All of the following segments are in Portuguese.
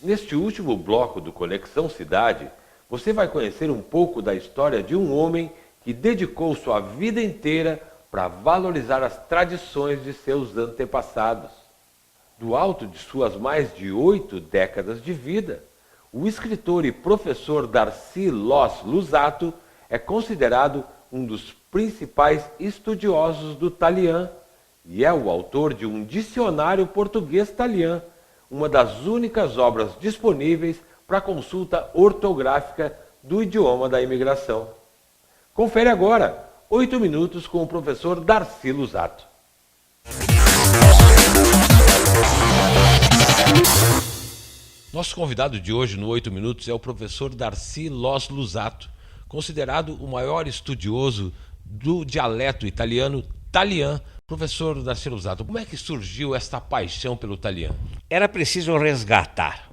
Neste último bloco do Conexão Cidade, você vai conhecer um pouco da história de um homem que dedicou sua vida inteira para valorizar as tradições de seus antepassados. Do alto de suas mais de 8 décadas de vida, o escritor e professor Darcy Loss Luzzatto é considerado um dos principais estudiosos do Talian e é o autor de um dicionário português-talian, uma das únicas obras disponíveis para consulta ortográfica do idioma da imigração. Confere agora 8 minutos com o professor Darcy Luzzatto. Nosso convidado de hoje no 8 Minutos é o professor Darcy Loss Luzzatto, considerado o maior estudioso do dialeto italiano Talian. Professor Darcy Luzzatto, como é que surgiu esta paixão pelo Talian? Era preciso resgatar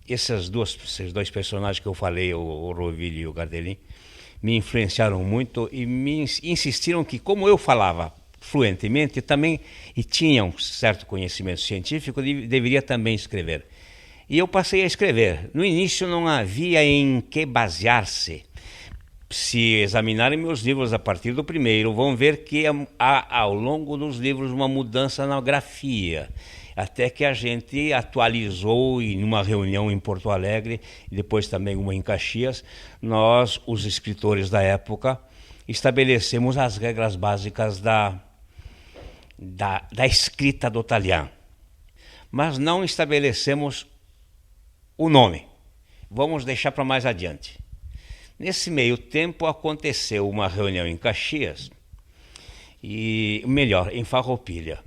esses dois personagens que eu falei, o Roville e o Gardelin, me influenciaram muito e me insistiram que, como eu falava fluentemente também e tinha um certo conhecimento científico, deveria também escrever. E eu passei a escrever. No início não havia em que basear-se. Se examinarem meus livros a partir do primeiro, vão ver que há ao longo dos livros uma mudança na grafia, até que a gente atualizou em uma reunião em Porto Alegre, e depois também uma em Caxias, nós, os escritores da época, estabelecemos as regras básicas da escrita do Talian, mas não estabelecemos o nome. Vamos deixar para mais adiante. Nesse meio tempo aconteceu uma reunião em Caxias, em Farroupilha.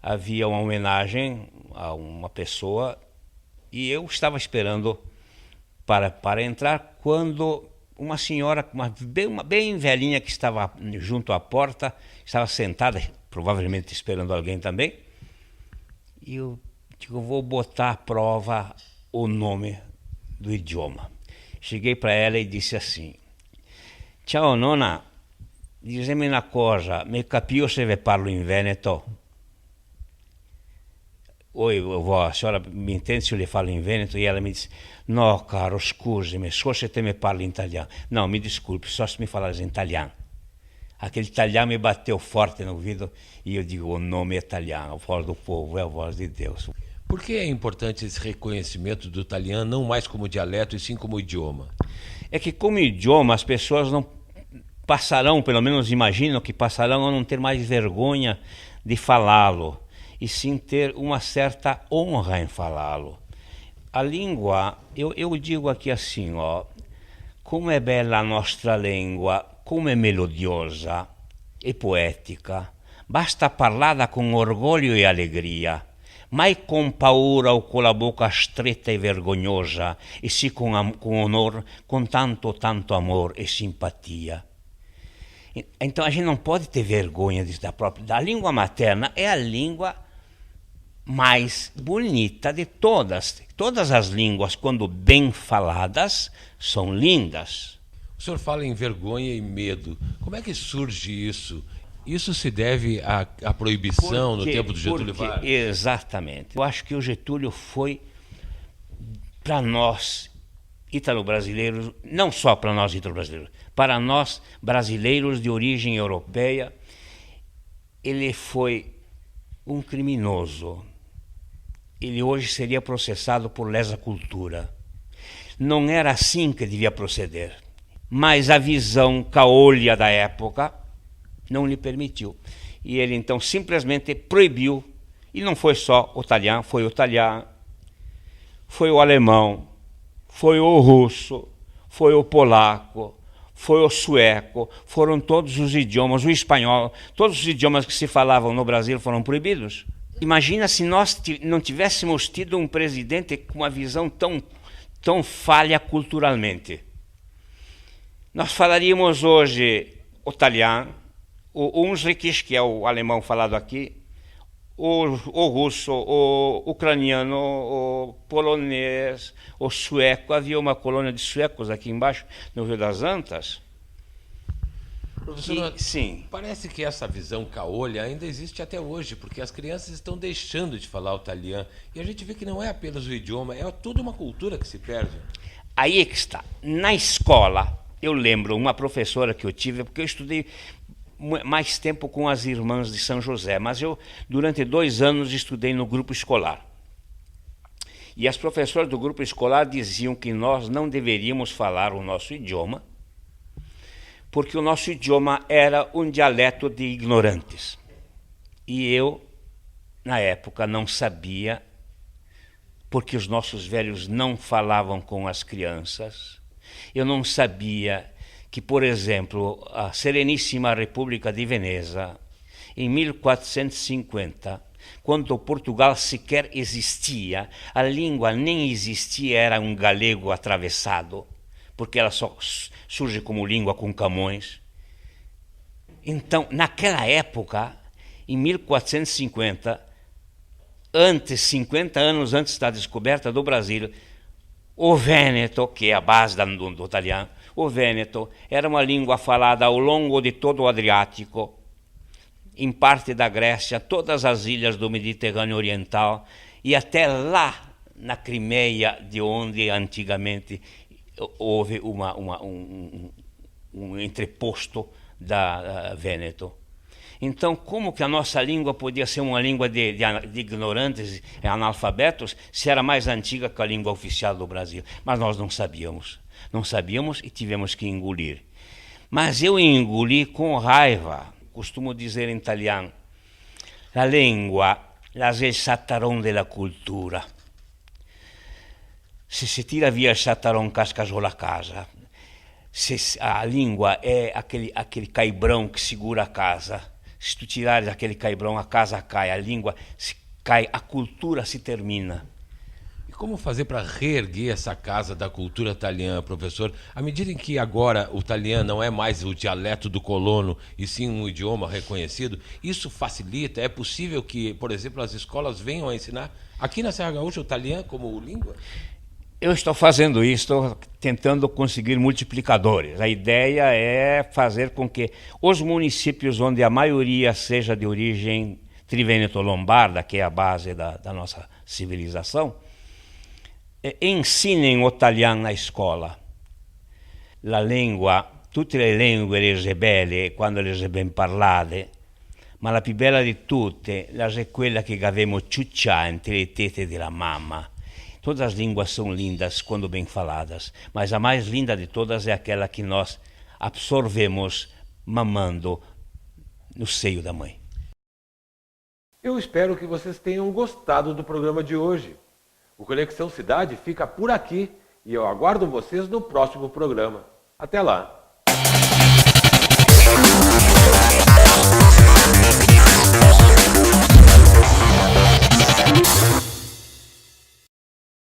Havia uma homenagem a uma pessoa e eu estava esperando para entrar quando uma senhora, bem velhinha que estava junto à porta, estava sentada, provavelmente esperando alguém também, e eu digo, vou botar à prova o nome do idioma. Cheguei para ela e disse assim: "Ciao nonna, dizemi una cosa, mi capio se ve parlo in Veneto?" Oi, vó, a senhora me entende se eu lhe falo em Veneto? E ela me disse: "No, caro, scusi-me, só se te me parla em italiano." Não, me desculpe, só se me falares em italiano. Aquele italiano me bateu forte no ouvido e eu digo, o nome é italiano, a voz do povo é a voz de Deus. Por que é importante esse reconhecimento do Talian, não mais como dialeto, e sim como idioma? É que como idioma as pessoas não passarão, pelo menos imaginam que passarão a não ter mais vergonha de falá-lo, e sim ter uma certa honra em falá-lo. A língua, eu digo aqui assim, ó, como é bela a nostra língua, como é melodiosa e poética, basta parlada com orgulho e alegria, mai com paura ou com a boca stretta e vergonhosa, e sì com honor, com tanto amor e simpatia. Então a gente não pode ter vergonha da língua materna, é a língua mais bonita de todas. Todas as línguas, quando bem faladas, são lindas. O senhor fala em vergonha e medo. Como é que surge isso? Isso se deve à proibição no tempo do Getúlio Vargas? Exatamente. Eu acho que o Getúlio foi, para nós ítalo-brasileiros, não só para nós ítalo-brasileiros, para nós brasileiros de origem europeia, ele foi um criminoso. Ele hoje seria processado por lesa cultura. Não era assim que devia proceder. Mas a visão caolha da época não lhe permitiu. E ele então simplesmente proibiu. E não foi só o italiano, foi o italiano, foi o alemão, foi o russo, foi o polaco, foi o sueco, foram todos os idiomas, o espanhol, todos os idiomas que se falavam no Brasil foram proibidos. Imagina se nós não tivéssemos tido um presidente com uma visão tão falha culturalmente. Nós falaríamos hoje o italiano, o Unzrikis, que é o alemão falado aqui, o russo, o ucraniano, o polonês, o sueco. Havia uma colônia de suecos aqui embaixo, no Rio das Antas. Professor, sim. parece que essa visão caolha ainda existe até hoje, porque as crianças estão deixando de falar o italiano. E a gente vê que não é apenas o idioma, é toda uma cultura que se perde. Aí é que está. Na escola, eu lembro uma professora que eu tive, porque eu estudei mais tempo com as irmãs de São José, mas eu, durante 2 anos, estudei no grupo escolar. E as professoras do grupo escolar diziam que nós não deveríamos falar o nosso idioma, porque o nosso idioma era um dialeto de ignorantes. E eu, na época, não sabia, porque os nossos velhos não falavam com as crianças. Eu não sabia que, por exemplo, a Sereníssima República de Veneza, em 1450, quando Portugal sequer existia, a língua nem existia, era um galego atravessado, porque ela só surge como língua com Camões. Então, naquela época, em 1450, 50 anos antes da descoberta do Brasil, o Vêneto, que é a base do italiano, o Vêneto era uma língua falada ao longo de todo o Adriático, em parte da Grécia, todas as ilhas do Mediterrâneo Oriental e até lá na Crimeia, de onde antigamente houve um entreposto da Vêneto. Então, como que a nossa língua podia ser uma língua de ignorantes e analfabetos se era mais antiga que a língua oficial do Brasil? Mas nós não sabíamos. Não sabíamos e tivemos que engolir. Mas eu engoli com raiva. Costumo dizer em italiano, la lingua è il chattaron della cultura. Se si tira via il chattaron, casca giù la casa. A língua é aquele caibrão que segura a casa. Se tu tirares aquele caibrão, a casa cai, a língua cai, a cultura se termina. E como fazer para reerguer essa casa da cultura italiana, professor? À medida em que agora o italiano não é mais o dialeto do colono, e sim um idioma reconhecido, isso facilita? É possível que, por exemplo, as escolas venham a ensinar aqui na Serra Gaúcha o italiano como língua? Eu estou fazendo isso, estou tentando conseguir multiplicadores. A ideia é fazer com que os municípios onde a maioria seja de origem triveneto-lombarda, que é a base da nossa civilização, ensinem o italiano na escola. La lingua, tutte le lingue rese belle quando rese ben parlate, ma la più bella di tutte è quella che avemo ciuccià entre le tete della mamma. Todas as línguas são lindas quando bem faladas, mas a mais linda de todas é aquela que nós absorvemos mamando no seio da mãe. Eu espero que vocês tenham gostado do programa de hoje. O Conexão Cidade fica por aqui e eu aguardo vocês no próximo programa. Até lá!